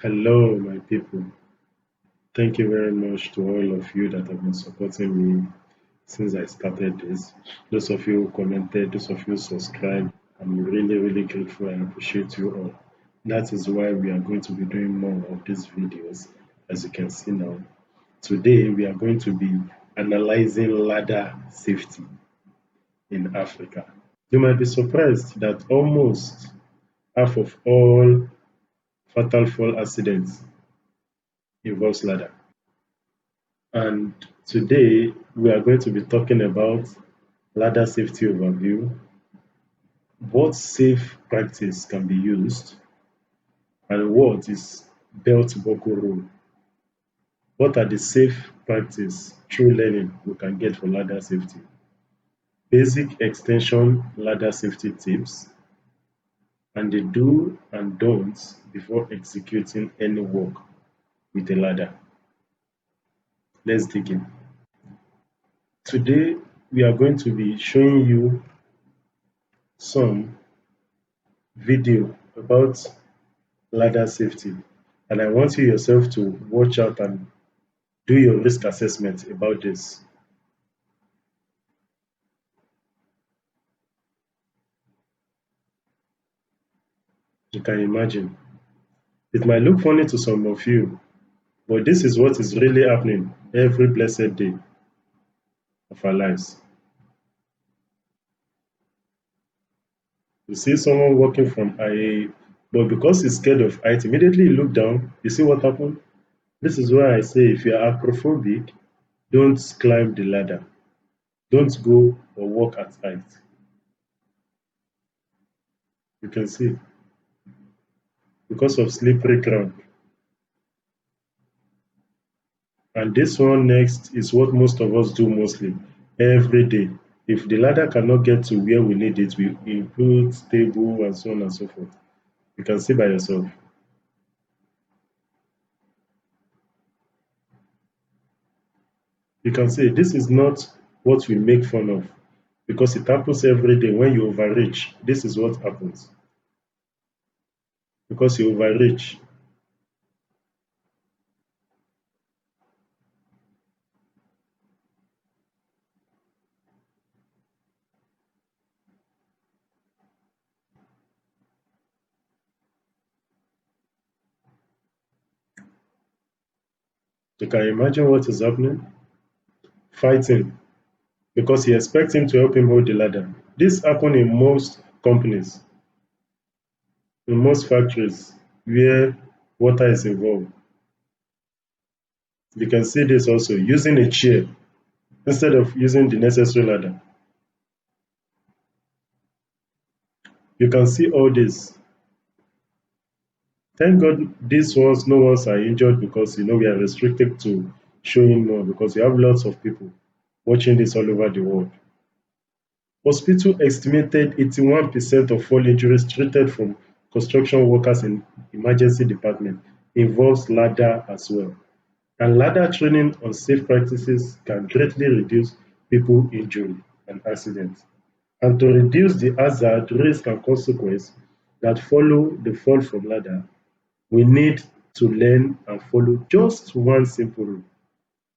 Hello, my people. Thank you very much to all of you that have been supporting me since I started this. Those of you who commented, those of you who subscribed, I'm really, really grateful. I appreciate you all. That is why we are going to be doing more of these videos, as you can see now. Today, we are going to be analyzing ladder safety in Africa. You might be surprised that almost half of all fatal fall accidents involves ladder. And today we are going to be talking about ladder safety overview, what safe practice can be used, and what is belt buckle rule. What are the safe practice through learning we can get for ladder safety? Basic extension ladder safety tips, and the do and don'ts before executing any work with a ladder. Let's dig in. Today we are going to be showing you some video about ladder safety, and I want you yourself to watch out and do your risk assessment about this. You can imagine. It might look funny to some of you, but this is what is really happening every blessed day of our lives. You see someone walking from IA, but because he's scared of height, immediately you look down, you see what happened? This is why I say if you're acrophobic, don't climb the ladder. Don't go or walk at height. You can see because of slippery ground. And this one next is what most of us do mostly every day. If the ladder cannot get to where we need it, we include stable and so on and so forth. You can see by yourself. You can see this is not what we make fun of because it happens every day when you overreach. This is what happens because you overreach. You can imagine what is happening? Fighting because he expects him to help him hold the ladder. This happens in most companies, in most factories where water is involved. You can see this also using a chair instead of using the necessary ladder. You can see all this. Thank God these ones, no ones are injured because we are restricted to showing more because we have lots of people watching this all over the world. Hospital estimated 81% of all injuries treated from construction workers in emergency department involves ladder as well. And ladder training on safe practices can greatly reduce people injury and accidents. And to reduce the hazard, risk, and consequence that follow the fall from ladder, we need to learn and follow just one simple rule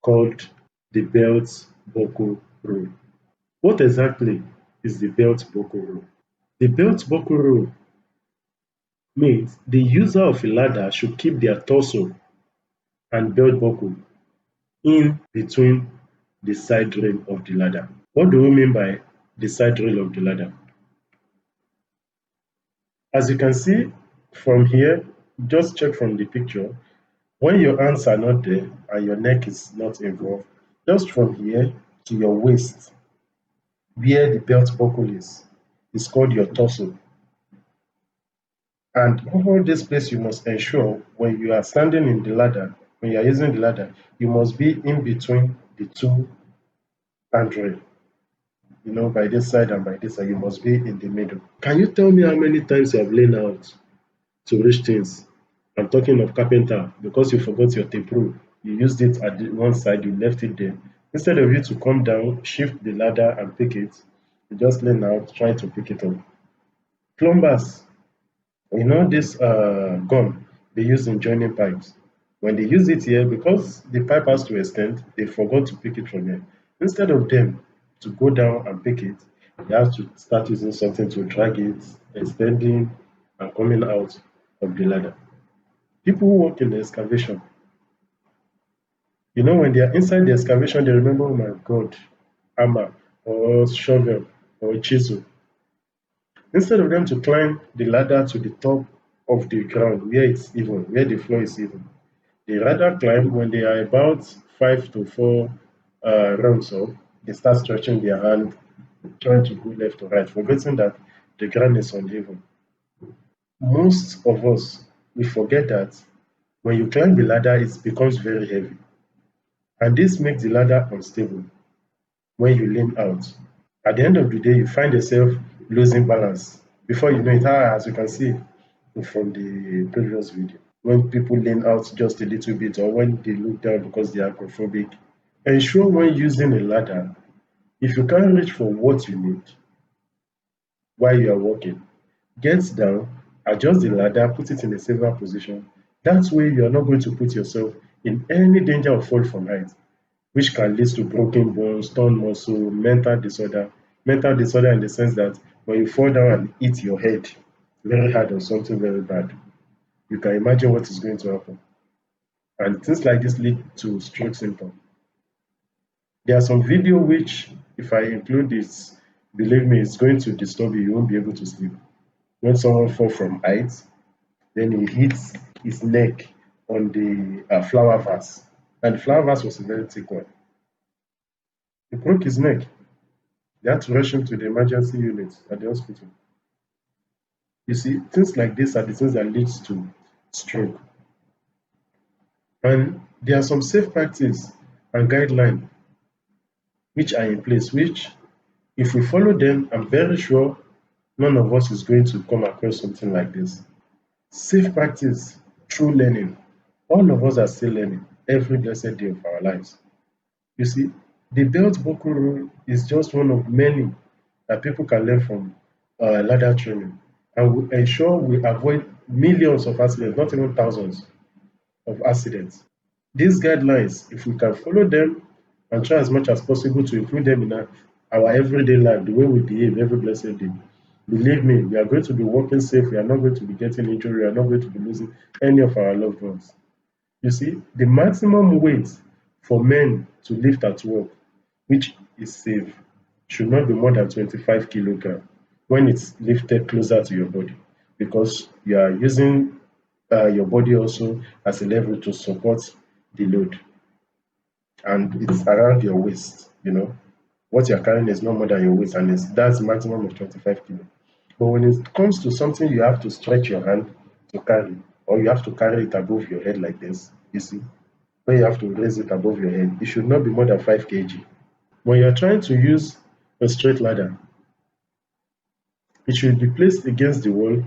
called the belt buckle rule. What exactly is the belt buckle rule? The belt buckle rule means the user of a ladder should keep their torso and belt buckle in between the side rail of the ladder. What do we mean by the side rail of the ladder? As you can see from here, just check from the picture, when your hands are not there and your neck is not involved, just from here to your waist, where the belt buckle is called your torso. And all this place you must ensure when you are standing in the ladder, when you are using the ladder, you must be in between the two handrail. By this side and by this side, you must be in the middle. Can you tell me how many times you have leaned out to reach things? I'm talking of carpenter because you forgot your tape rule. You used it at the one side, you left it there. Instead of you to come down, shift the ladder and pick it, you just lean out, try to pick it up. Plumbers, this gun, they use in joining pipes. When they use it here, because the pipe has to extend, they forgot to pick it from here. Instead of them to go down and pick it, they have to start using something to drag it, extending and coming out of the ladder. People who work in the excavation, when they are inside the excavation, they remember, oh my God, hammer or shovel or chisel. Instead of them to climb the ladder to the top of the ground where it's even, where the floor is even, they rather climb when they are about 5 to 4 rounds up, they start stretching their hand, trying to go left or right, forgetting that the ground is uneven. Most of us, we forget that when you climb the ladder, it becomes very heavy. And this makes the ladder unstable when you lean out. At the end of the day, you find yourself losing balance. Before you know it, as you can see from the previous video, when people lean out just a little bit or when they look down because they are acrophobic, ensure when using a ladder, if you can't reach for what you need while you are walking, get down, adjust the ladder, put it in a safer position. That way, you are not going to put yourself in any danger of fall from height, which can lead to broken bones, torn muscle, mental disorder. Mental disorder in the sense that when you fall down and hit your head very hard on something very bad, you can imagine what is going to happen. And things like this lead to stroke symptoms. There are some video which, if I include this, believe me, it's going to disturb you. You won't be able to sleep. When someone falls from height, then he hits his neck on the flower vase. And the flower vase was a very thick one. He broke his neck. They had to rush him to the emergency unit at the hospital. You see, things like this are the things that leads to stroke. And there are some safe practice and guidelines which are in place, which if we follow them, I'm very sure none of us is going to come across something like this. Safe practice through learning. All of us are still learning every blessed day of our lives. You see, the belt buckle rule is just one of many that people can learn from ladder training and will ensure we avoid millions of accidents, not even thousands of accidents. These guidelines, if we can follow them and try as much as possible to include them in our everyday life, the way we behave every blessed day, believe me, we are going to be walking safe. We are not going to be getting injured. We are not going to be losing any of our loved ones. You see, the maximum weight for men to lift at work, which is safe, should not be more than 25 kilograms when it's lifted closer to your body because you are using your body also as a level to support the load and it's around your waist, What you're carrying is no more than your waist and that's maximum of 25 kilo. But when it comes to something you have to stretch your hand to carry or you have to carry it above your head like this, you see, when you have to raise it above your head, it should not be more than 5 kg. When you're trying to use a straight ladder, it should be placed against the wall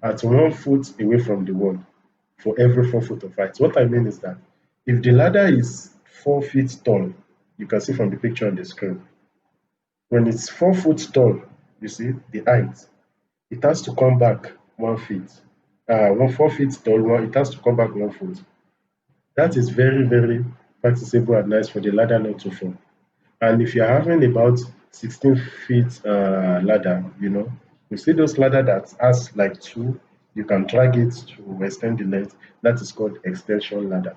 at 1 foot away from the wall for every 4 foot of height. What I mean is that if the ladder is 4 feet tall, you can see from the picture on the screen, when it's 4 foot tall, you see the height, it has to come back 1 feet. 4 feet tall, it has to come back 1 foot. That is very, very practicable and nice for the ladder not to fall. And if you're having about 16 feet ladder, you see those ladder that has like two, you can drag it to extend the length. That is called extension ladder.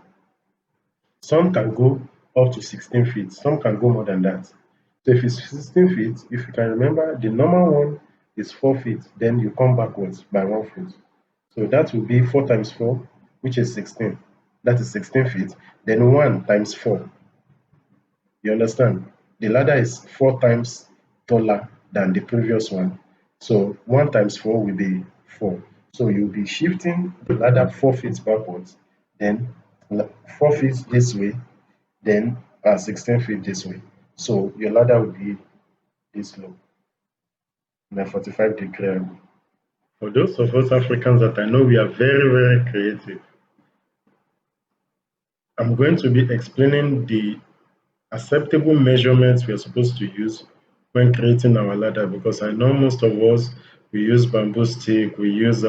Some can go up to 16 feet, some can go more than that. So if it's 16 feet, if you can remember, the normal one is 4 feet, then you come backwards by 1 foot. So that will be 4 times 4, which is 16. That is 16 feet. Then 1 times 4. You understand? The ladder is 4 times taller than the previous one. So 1 times 4 will be 4. So you'll be shifting the ladder 4 feet backwards, then 4 feet this way, then 16 feet this way. So your ladder will be this low in a 45-degree angle. For those of us Africans that I know, we are very, very creative. I'm going to be explaining the acceptable measurements we are supposed to use when creating our ladder because I know most of us we use bamboo stick, we use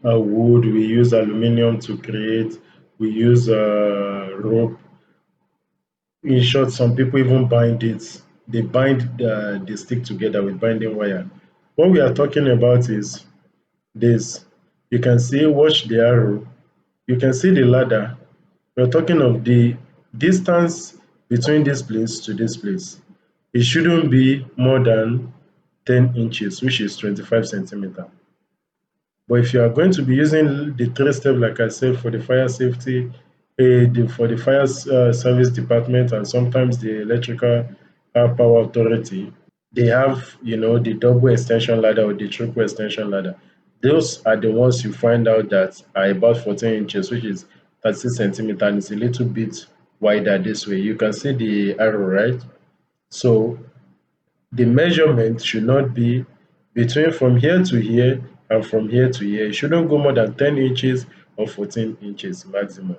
wood, we use aluminum to create, we use rope. In short, some people even bind it. They bind the stick together with binding wire. What we are talking about is this. You can see, watch the arrow. You can see the ladder. We're talking of the distance between this place to this place. It shouldn't be more than 10 inches, which is 25 centimeter. But if you are going to be using the three step, like I said, for the fire safety, for the fire service department, and sometimes the electrical power authority, they have, the double extension ladder or the triple extension ladder. Those are the ones you find out that are about 14 inches, which is 36 centimeter, and it's a little bit wider this way. You can see the arrow, right? So the measurement should not be between from here to here and from here to here. It shouldn't go more than 10 inches or 14 inches maximum.